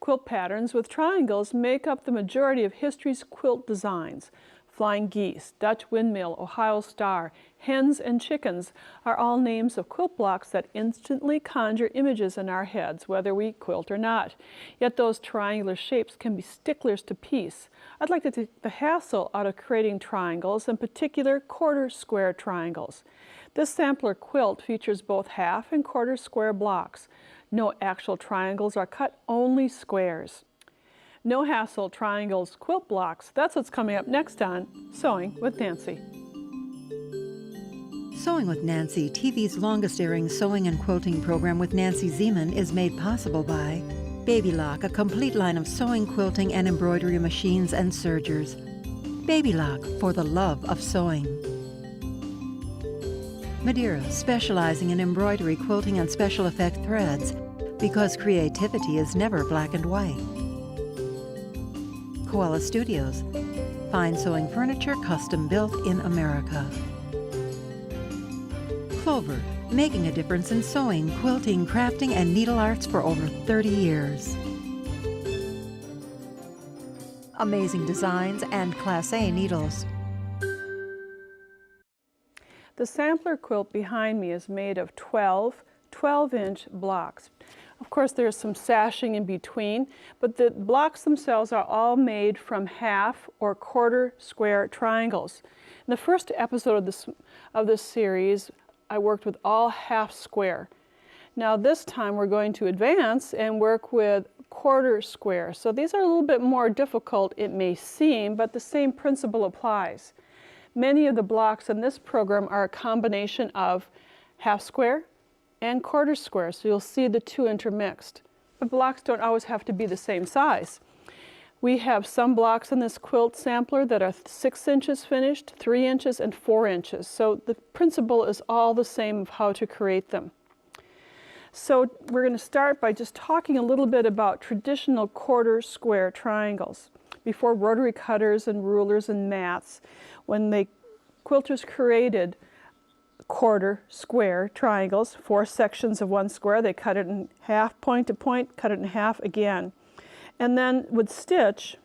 quilt patterns with triangles make up the majority of history's quilt designs. Flying geese, Dutch windmill, Ohio star, hens and chickens are all names of quilt blocks that instantly conjure images in our heads, whether we quilt or not. Yet those triangular shapes can be sticklers to peace. I'd like to take the hassle out of creating triangles, in particular quarter square triangles. This sampler quilt features both half and quarter square blocks. No actual triangles are cut, only squares. No hassle triangles quilt blocks. That's what's coming up next on Sewing with Nancy. Sewing with Nancy, TV's longest-airing sewing and quilting program with Nancy Zieman, is made possible by Baby Lock, a complete line of sewing, quilting, and embroidery machines and sergers. Baby Lock, for the love of sewing. Madeira, specializing in embroidery, quilting, and special effect threads, because creativity is never black and white. Koala Studios, fine sewing furniture custom built in America. Clover, making a difference in sewing, quilting, crafting, and needle arts for over 30 years. Amazing designs and Class A needles. The sampler quilt behind me is made of 12-inch blocks. Of course, there's some sashing in between, but the blocks themselves are all made from half or quarter square triangles. In the first episode of this series, I worked with all half square. Now this time we're going to advance and work with quarter square. So these are a little bit more difficult, it may seem, but the same principle applies. Many of the blocks in this program are a combination of half square and quarter square, so you'll see the two intermixed. But blocks don't always have to be the same size. We have some blocks in this quilt sampler that are 6 inches finished, 3 inches, and 4 inches. So the principle is all the same of how to create them. So we're going to start by just talking a little bit about traditional quarter square triangles. Before rotary cutters and rulers and mats, when the quilters created quarter square triangles, 4 sections of one square, they cut it in half, point to point, cut it in half again, and then would stitch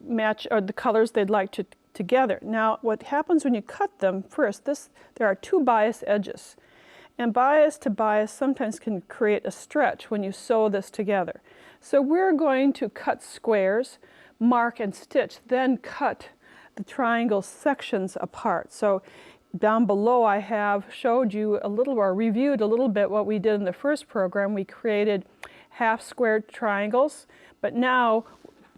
match or the colors they'd like to together. Now what happens when you cut them, first there are 2 bias edges, and bias to bias sometimes can create a stretch when you sew this together. So we're going to cut squares, mark and stitch, then cut the triangle sections apart. So down below I have showed you a little, or reviewed a little bit what we did in the first program. We created half square triangles, but now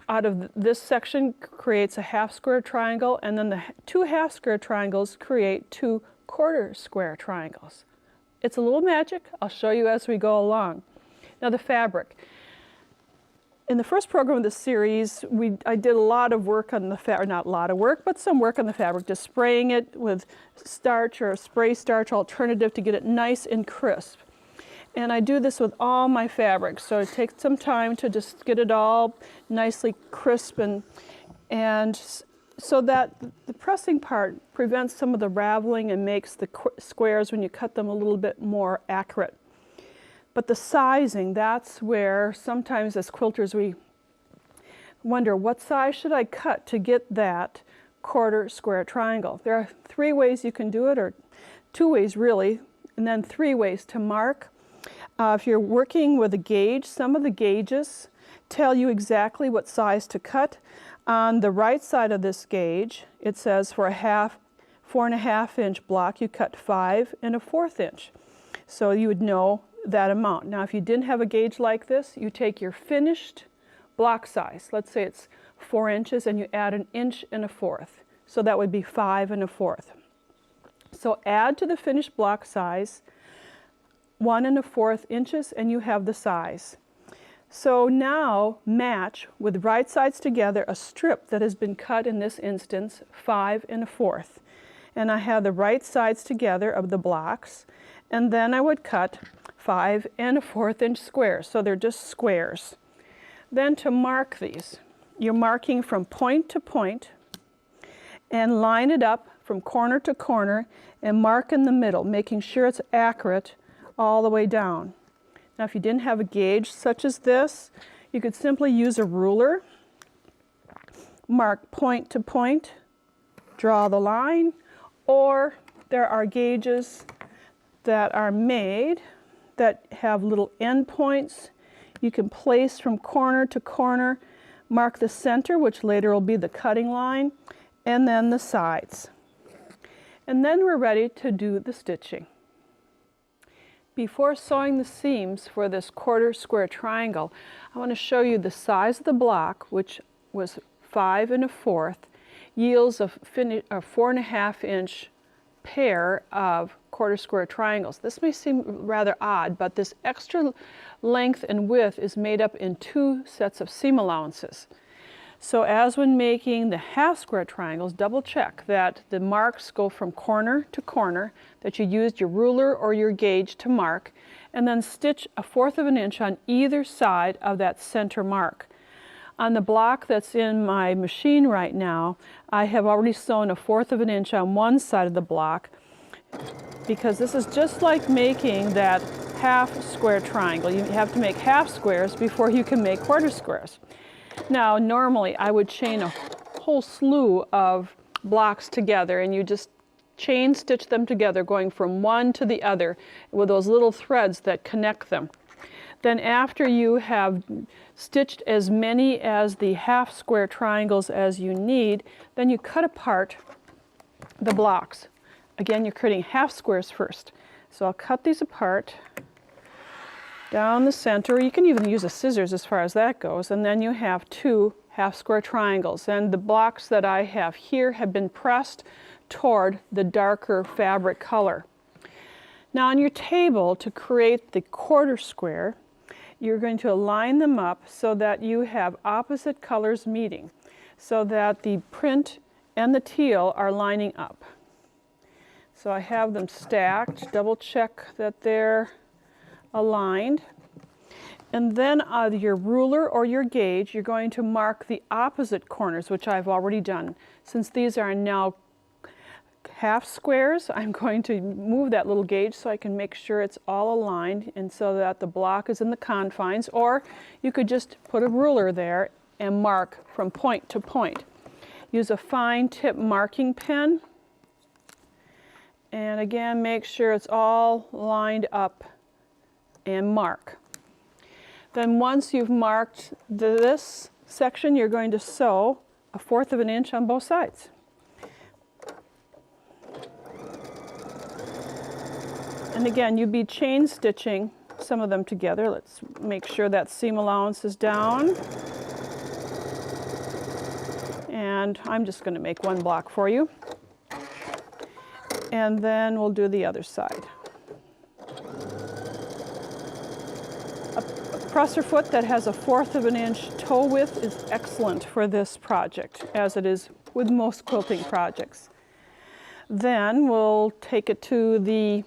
out of this section creates a half square triangle, and then the 2 half square triangles create 2 quarter square triangles. It's a little magic. I'll show you as we go along. Now the fabric. In the first program of this series, I did a lot of work on the fabric, not a lot of work, but some work on the fabric, just spraying it with starch or a spray starch alternative to get it nice and crisp. And I do this with all my fabrics, so it takes some time to just get it all nicely crisp, and so that the pressing part prevents some of the raveling and makes the squares, when you cut them, a little bit more accurate. But the sizing, that's where sometimes as quilters we wonder, what size should I cut to get that quarter square triangle? There are 3 ways you can do it, or 2 ways really, and then 3 ways to mark. If you're working with a gauge, some of the gauges tell you exactly what size to cut. On the right side of this gauge, it says for a 4.5 inch block, you cut 5 1/4 inch. So you would know that amount. Now if you didn't have a gauge like this, you take your finished block size, let's say it's 4 inches, and you add 1 1/4 inch. So that would be 5 1/4 inch. So add to the finished block size 1 1/4 inches, and you have the size. So now match with right sides together a strip that has been cut, in this instance 5 1/4 inch. And I have the right sides together of the blocks, and then I would cut 5 1/4 inch squares, so they're just squares. Then to mark these, you're marking from point to point and line it up from corner to corner and mark in the middle, making sure it's accurate all the way down. Now if you didn't have a gauge such as this, you could simply use a ruler, mark point to point, draw the line, or there are gauges that are made that have little end points. You can place from corner to corner, mark the center, which later will be the cutting line, and then the sides. And then we're ready to do the stitching. Before sewing the seams for this quarter square triangle, I want to show you the size of the block, which was 5 1/4, yields a 4.5 inch pair of quarter square triangles. This may seem rather odd, but this extra length and width is made up in 2 sets of seam allowances. So as when making the half square triangles, double check that the marks go from corner to corner, that you used your ruler or your gauge to mark, and then stitch a 1/4 of an inch on either side of that center mark. On the block that's in my machine right now, I have already sewn a 1/4 of an inch on one side of the block, because this is just like making that half square triangle. You have to make half squares before you can make quarter squares. Now normally I would chain a whole slew of blocks together, and you just chain stitch them together, going from one to the other with those little threads that connect them. Then after you have stitched as many as the half square triangles as you need, then you cut apart the blocks. Again, you're creating half squares first. So I'll cut these apart down the center. You can even use a scissors as far as that goes, and then you have 2 half square triangles. And the blocks that I have here have been pressed toward the darker fabric color. Now on your table, to create the quarter square, you're going to align them up so that you have opposite colors meeting, so that the print and the teal are lining up. So I have them stacked, double check that they're aligned. And then on your ruler or your gauge, you're going to mark the opposite corners, which I've already done. Since these are now half squares, I'm going to move that little gauge so I can make sure it's all aligned, and so that the block is in the confines, or you could just put a ruler there and mark from point to point. Use a fine tip marking pen, and again make sure it's all lined up and mark. Then once you've marked this section, you're going to sew a 1/4 of an inch on both sides. And again, you'd be chain stitching some of them together. Let's make sure that seam allowance is down. And I'm just going to make one block for you. And then we'll do the other side. A presser foot that has a 1/4 of an inch toe width is excellent for this project, as it is with most quilting projects. Then we'll take it to the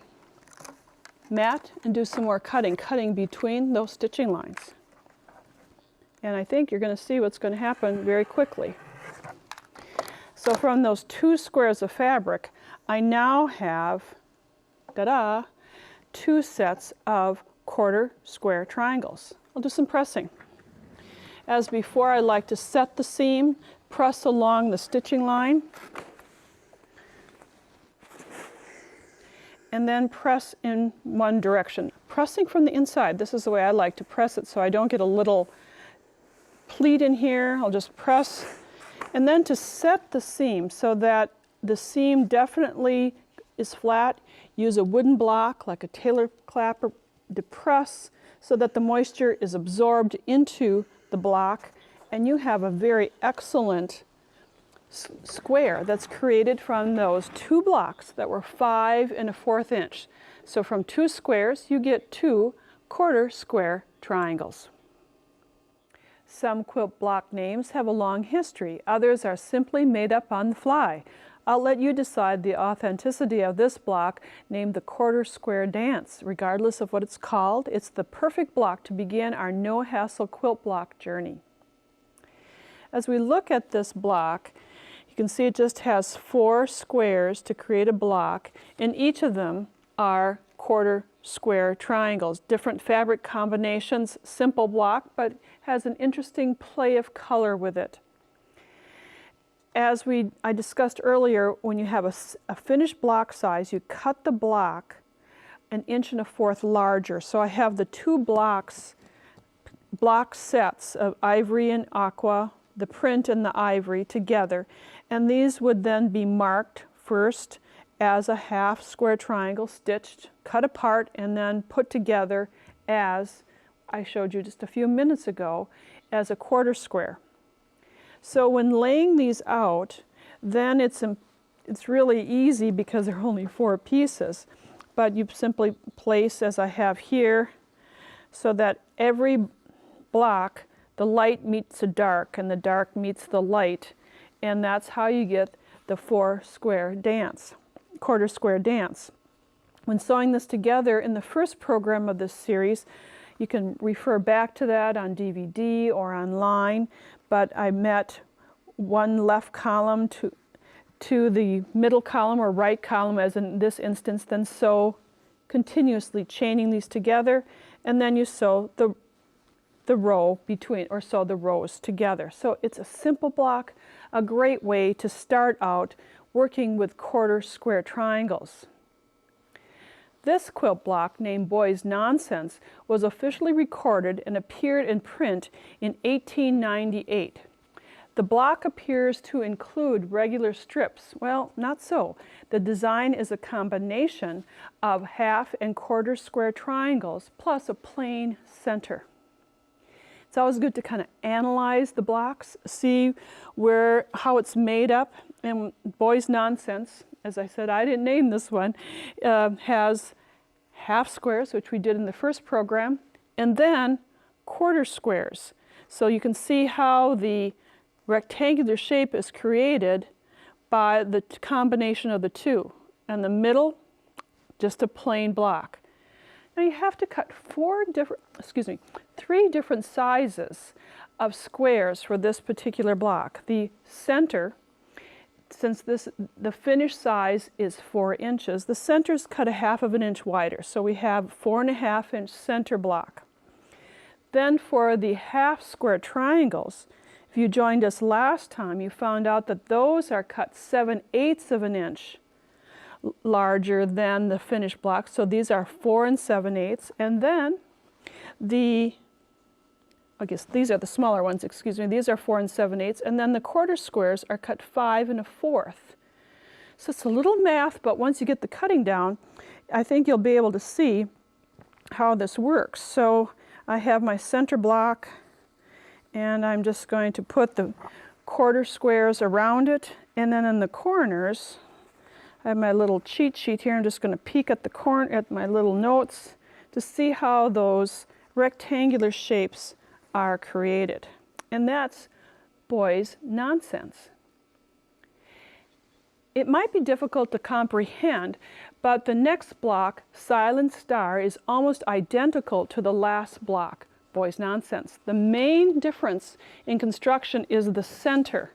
mat and do some more cutting between those stitching lines. And I think you're going to see what's going to happen very quickly. So from those 2 squares of fabric, I now have, ta-da, 2 sets of quarter square triangles. I'll do some pressing. As before, I like to set the seam, press along the stitching line, and then press in one direction. Pressing from the inside, this is the way I like to press it so I don't get a little pleat in here. I'll just press. And then to set the seam so that the seam definitely is flat, use a wooden block like a tailor clapper to press so that the moisture is absorbed into the block, and you have a very excellent square that's created from those 2 blocks that were 5 1/4 inch. So from 2 squares, you get 2 quarter square triangles. Some quilt block names have a long history. Others are simply made up on the fly. I'll let you decide the authenticity of this block, named the quarter square dance. Regardless of what it's called, it's the perfect block to begin our no-hassle quilt block journey. As we look at this block, you can see it just has 4 squares to create a block, and each of them are quarter square triangles, different fabric combinations, simple block, but has an interesting play of color with it. As I discussed earlier, when you have a finished block size, you cut the block 1 1/4 inches larger. So I have the two block sets of ivory and aqua, the print and the ivory together, and these would then be marked first as a half square triangle, stitched, cut apart, and then put together as I showed you just a few minutes ago as a quarter square. So when laying these out, then it's really easy because there are only 4 pieces, but you simply place, as I have here, so that every block, the light meets the dark and the dark meets the light, and that's how you get the 4 square dance, quarter square dance. When sewing this together in the first program of this series, you can refer back to that on DVD or online, but I met one left column to the middle column or right column, as in this instance, then sew continuously, chaining these together, and then you sew the row between, or sew the rows together. So it's a simple block, a great way to start out working with quarter square triangles. This quilt block, named Boys Nonsense, was officially recorded and appeared in print in 1898. The block appears to include regular strips. Well, not so. The design is a combination of half and quarter square triangles plus a plain center. It's always good to kind of analyze the blocks, see how it's made up. And Boys Nonsense, as I said, I didn't name this one, has half squares, which we did in the first program, and then quarter squares. So you can see how the rectangular shape is created by the combination of the two. And the middle, just a plain block. Now you have to cut 3 different sizes of squares for this particular block. The center, since the finished size is 4 inches, the center's cut 1/2 inch wider. So we have 4.5 inch center block. Then for the half square triangles, if you joined us last time, you found out that those are cut 7/8 of an inch larger than the finished block. So these are 4 7/8. And then I guess these are the smaller ones, excuse me. These are 4 7/8. And then the quarter squares are cut 5 1/4. So it's a little math, but once you get the cutting down, I think you'll be able to see how this works. So I have my center block, and I'm just going to put the quarter squares around it, and then in the corners, I have my little cheat sheet here. I'm just going to peek at at my little notes to see how those rectangular shapes are created. And that's Boys Nonsense. It might be difficult to comprehend, but the next block, Silent Star, is almost identical to the last block, Boys Nonsense. The main difference in construction is the center.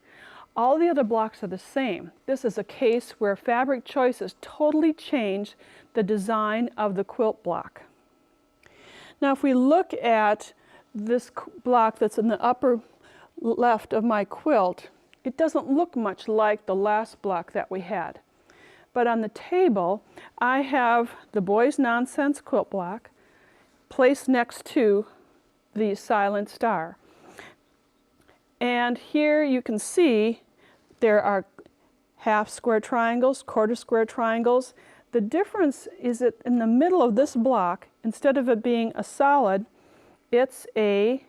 All the other blocks are the same. This is a case where fabric choices totally change the design of the quilt block. Now if we look at this block that's in the upper left of my quilt, it doesn't look much like the last block that we had. But on the table, I have the Boys Nonsense quilt block placed next to the Silent Star. And here you can see there are half square triangles, quarter square triangles. The difference is that in the middle of this block, instead of it being a solid, it's a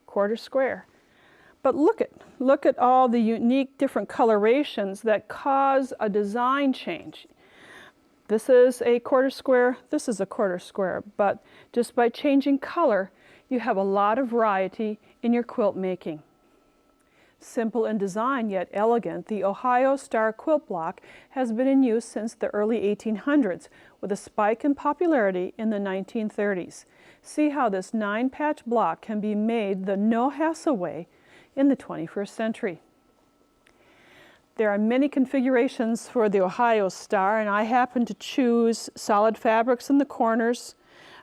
quarter square. But look at all the unique different colorations that cause a design change. This is a quarter square, this is a quarter square, but just by changing color, you have a lot of variety in your quilt making. Simple in design yet elegant, the Ohio Star quilt block has been in use since the early 1800s, with a spike in popularity in the 1930s. See how this 9-patch block can be made the no-hassle way in the 21st century. There are many configurations for the Ohio star, and I happen to choose solid fabrics in the corners,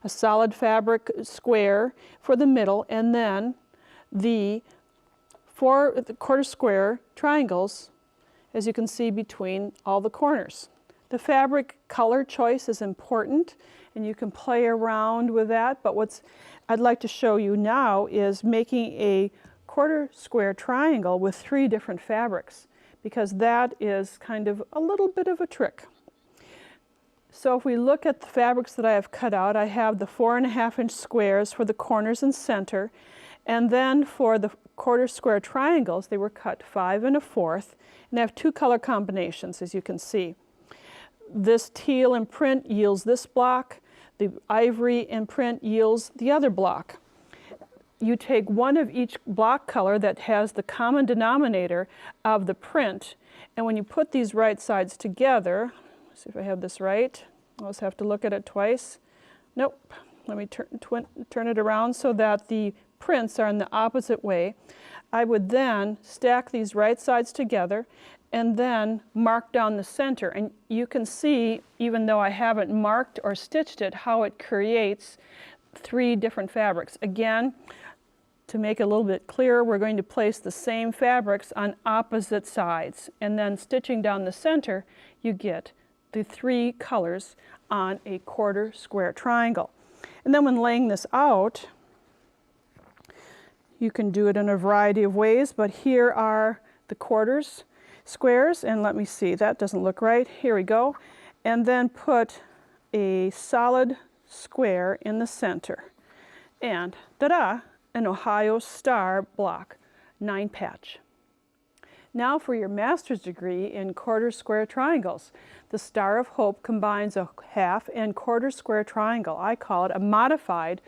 a solid fabric square for the middle, and then the 4/4 square triangles, as you can see, between all the corners. The fabric color choice is important, and you can play around with that, but what I'd like to show you now is making a 1/4 square triangle with 3 different fabrics, because that is kind of a little bit of a trick. So if we look at the fabrics that I have cut out, I have the 4.5-inch squares for the corners and center, and then for the 1/4 square triangles, they were cut 5 1/4, and I have 2 color combinations, as you can see. This teal imprint yields this block, the ivory imprint yields the other block. You take one of each block color that has the common denominator of the print, and when you put these right sides together, let's see if I have this right, I always have to look at it twice. Nope, let me turn it around so that the prints are in the opposite way. I would then stack these right sides together and then mark down the center, and you can see, even though I haven't marked or stitched it, how it creates 3 different fabrics. Again, to make it a little bit clearer, we're going to place the same fabrics on opposite sides, and then stitching down the center, you get the 3 colors on a 1/4 square triangle. And then when laying this out, you can do it in a variety of ways, but here are the 1/4 squares, and let me see, that doesn't look right. Here we go. And then put a solid square in the center. And ta-da, an Ohio star block 9 patch. Now for your master's degree in 1/4 square triangles. The Star of Hope combines a 1/2 and 1/4 square triangle. I call it a modified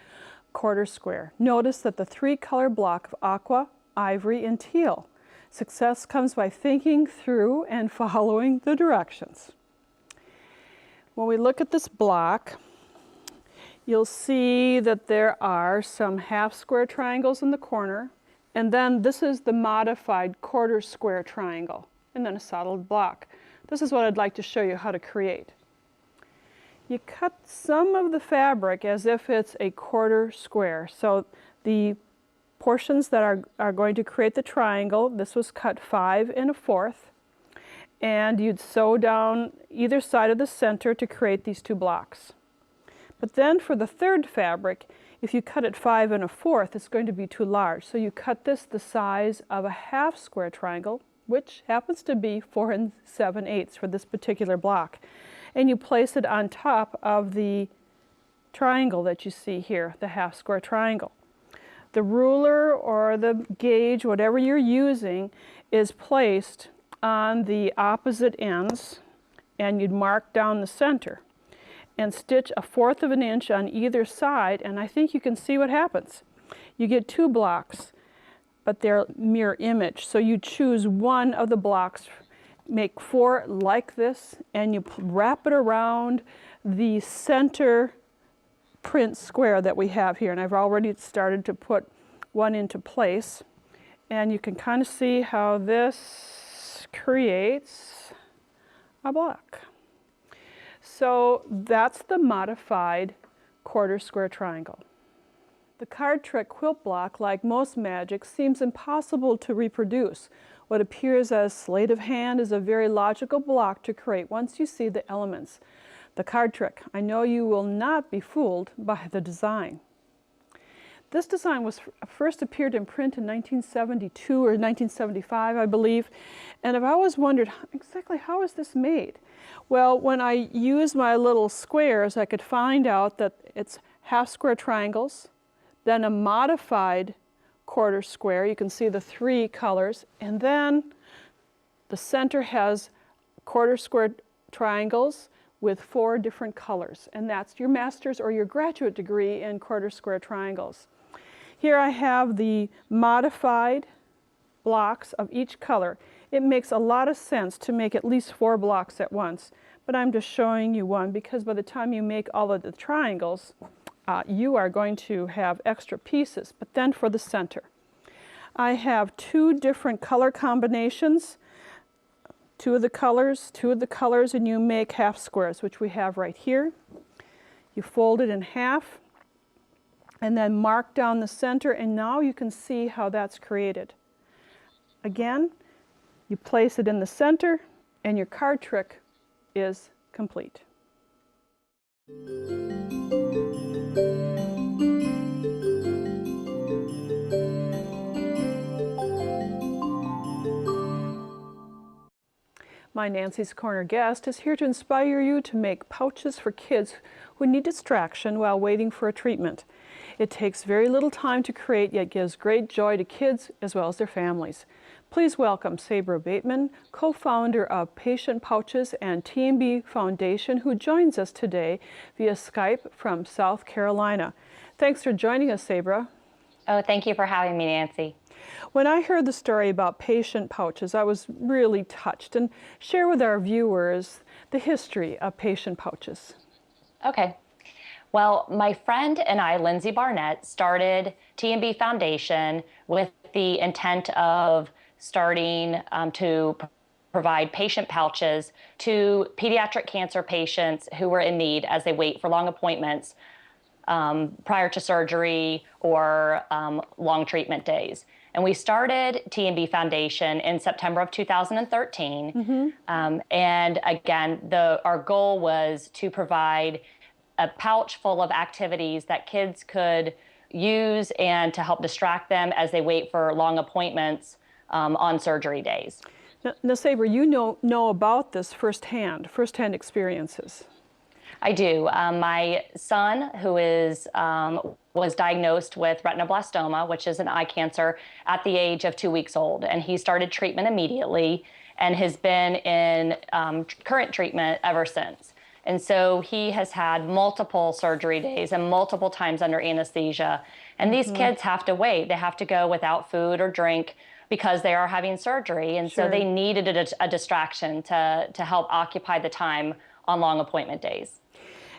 1/4 square. Notice that the 3 color block of aqua, ivory, and teal. Success comes by thinking through and following the directions. When we look at this block, you'll see that there are some 1/2 square triangles in the corner, and then this is the modified 1/4 square triangle, and then a solid block. This is what I'd like to show you how to create. You cut some of the fabric as if it's a 1/4 square. So the portions that are going to create the triangle, this was cut 5 1/4, and you'd sew down either side of the center to create these 2 blocks. But then for the 3rd fabric, if you cut it 5 1/4, it's going to be too large. So you cut this the size of a 1/2 square triangle, which happens to be 4 7/8 for this particular block. And you place it on top of the triangle that you see here, the 1/2 square triangle. The ruler or the gauge, whatever you're using, is placed on the opposite ends, and you'd mark down the center and stitch 1/4 of an inch on either side, and I think you can see what happens. You get 2 blocks, but they're mirror image. So you choose one of the blocks, make 4 like this, and you wrap it around the center print square that we have here, and I've already started to put one into place, and you can kind of see how this creates a block. So that's the modified 1/4 square triangle. The card trick quilt block, like most magic, seems impossible to reproduce. What appears as sleight of hand is a very logical block to create once you see the elements. The card trick. I know you will not be fooled by the design. This design was first appeared in print in 1972 or 1975, I believe, and I've always wondered exactly how is this made? Well, when I used my little squares, I could find out that it's 1/2 square triangles, then a modified 1/4 square. You can see the 3 colors, and then the center has 1/4 square triangles with 4 different colors, and that's your master's or your graduate degree in 1/4 square triangles. Here I have the modified blocks of each color. It makes a lot of sense to make at least 4 blocks at once, but I'm just showing you one because by the time you make all of the triangles, you are going to have extra pieces. But then for the center, I have 2 different color combinations. two of the colors, and you make half squares, which we have right here. You fold it in half and then mark down the center, and now you can see how that's created. Again, you place it in the center and your card trick is complete. My Nancy's Corner guest is here to inspire you to make pouches for kids who need distraction while waiting for a treatment. It takes very little time to create, yet gives great joy to kids as well as their families. Please welcome Sabra Bateman, co-founder of Patient Pouches and TMB Foundation, who joins us today via Skype from South Carolina. Thanks for joining us, Sabra. Oh, thank you for having me, Nancy. When I heard the story about Patient Pouches, I was really touched. And share with our viewers the history of Patient Pouches. Okay. Well, my friend and I, Lindsay Barnett, started TMB Foundation with the intent of starting to provide patient pouches to pediatric cancer patients who were in need as they wait for long appointments prior to surgery or long treatment days. And we started TMB Foundation in September of 2013. And again, our goal was to provide a pouch full of activities that kids could use and to help distract them as they wait for long appointments on surgery days. Now, Sabra, you know about this firsthand experiences. I do. My son, who was diagnosed with retinoblastoma, which is an eye cancer, at the age of 2 weeks old, and he started treatment immediately and has been in current treatment ever since. And so he has had multiple surgery days and multiple times under anesthesia. And these kids have to wait. They have to go without food or drink because they are having surgery. And so they needed a distraction to help occupy the time on long appointment days.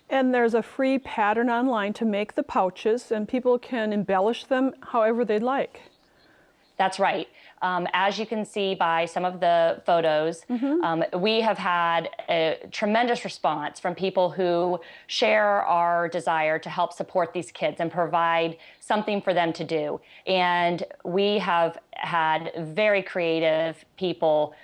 And there's a free pattern online to make the pouches, and people can embellish them however they'd like. That's right. As you can see by some of the photos, we have had a tremendous response from people who share our desire to help support these kids and provide something for them to do. And we have had very creative people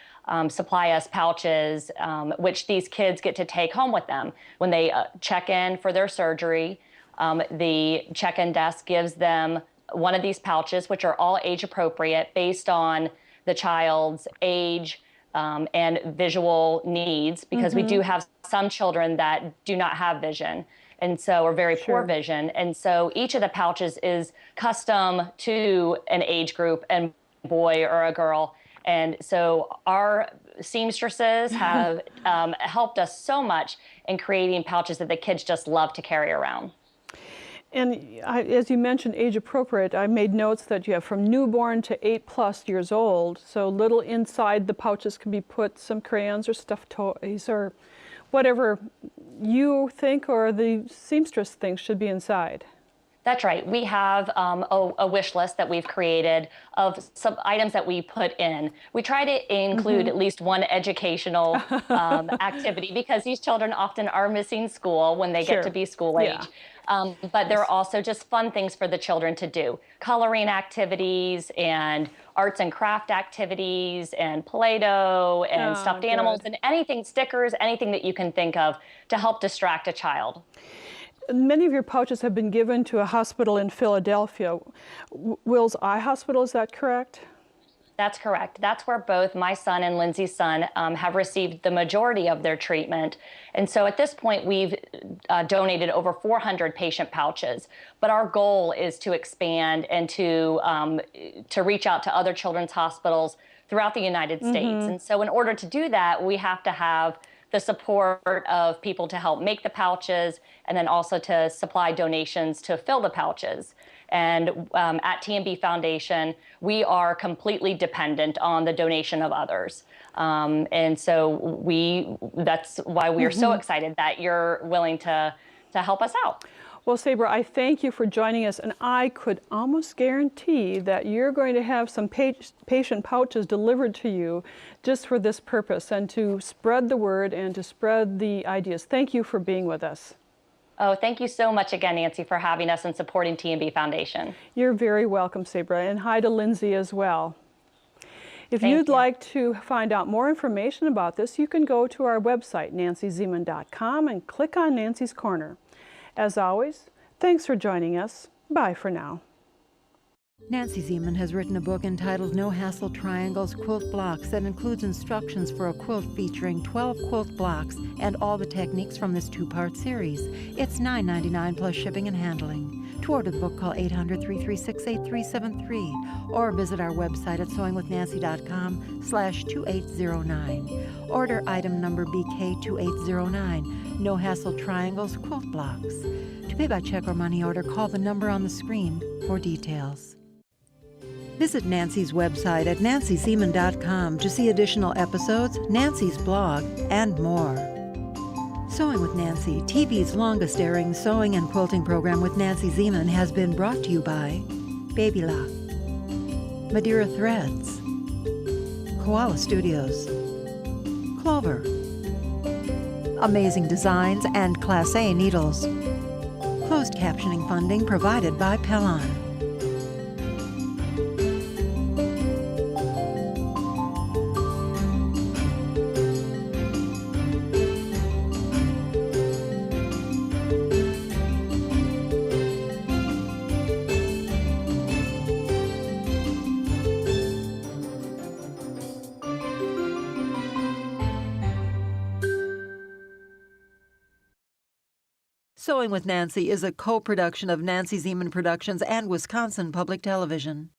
supply us pouches, which these kids get to take home with them. When they check in for their surgery, the check-in desk gives them one of these pouches, which are all age appropriate based on the child's age and visual needs, because we do have some children that do not have vision, and so are very poor vision. And so each of the pouches is custom to an age group and boy or a girl. And so our seamstresses have helped us so much in creating pouches that the kids just love to carry around. And as you mentioned, age appropriate, I made notes that you have from newborn to 8+ years old. So little inside the pouches can be put some crayons or stuffed toys or whatever you think or the seamstress thinks should be inside. That's right. We have a wish list that we've created of some items that we put in. We try to include at least one educational activity, because these children often are missing school when they get to be school age. But there are also just fun things for the children to do. Coloring activities and arts and craft activities and Play-Doh and stuffed animals and anything, stickers, anything that you can think of to help distract a child. Many of your pouches have been given to a hospital in Philadelphia, Will's Eye Hospital, is that correct? That's correct. That's where both my son and Lindsay's son have received the majority of their treatment. And so at this point, we've donated over 400 patient pouches. But our goal is to expand and to reach out to other children's hospitals throughout the United States. And so in order to do that, we have to have the support of people to help make the pouches, and then also to supply donations to fill the pouches. And at TMB Foundation, we are completely dependent on the donation of others. And so that's why we're so excited that you're willing to help us out. Well, Sabra, I thank you for joining us, and I could almost guarantee that you're going to have some patient pouches delivered to you just for this purpose and to spread the word and to spread the ideas. Thank you for being with us. Oh, thank you so much again, Nancy, for having us and supporting T&B Foundation. You're very welcome, Sabra, and hi to Lindsay as well. If you'd like to find out more information about this, you can go to our website, nancyzieman.com, and click on Nancy's Corner. As always, thanks for joining us. Bye for now. Nancy Zieman has written a book entitled No Hassle Triangles Quilt Blocks that includes instructions for a quilt featuring 12 quilt blocks and all the techniques from this two-part series. It's $9.99 plus shipping and handling. To order the book, call 800-336-8373 or visit our website at sewingwithnancy.com/2809. Order item number BK2809, No Hassle Triangles Quilt Blocks. To pay by check or money order, call the number on the screen for details. Visit Nancy's website at nancyzieman.com to see additional episodes, Nancy's blog, and more. Sewing with Nancy, TV's longest-airing sewing and quilting program with Nancy Zieman, has been brought to you by Baby Lock, Madeira Threads, Koala Studios, Clover, Amazing Designs, and Class A Needles. Closed captioning funding provided by Pellon. Sewing with Nancy is a co-production of Nancy Zieman Productions and Wisconsin Public Television.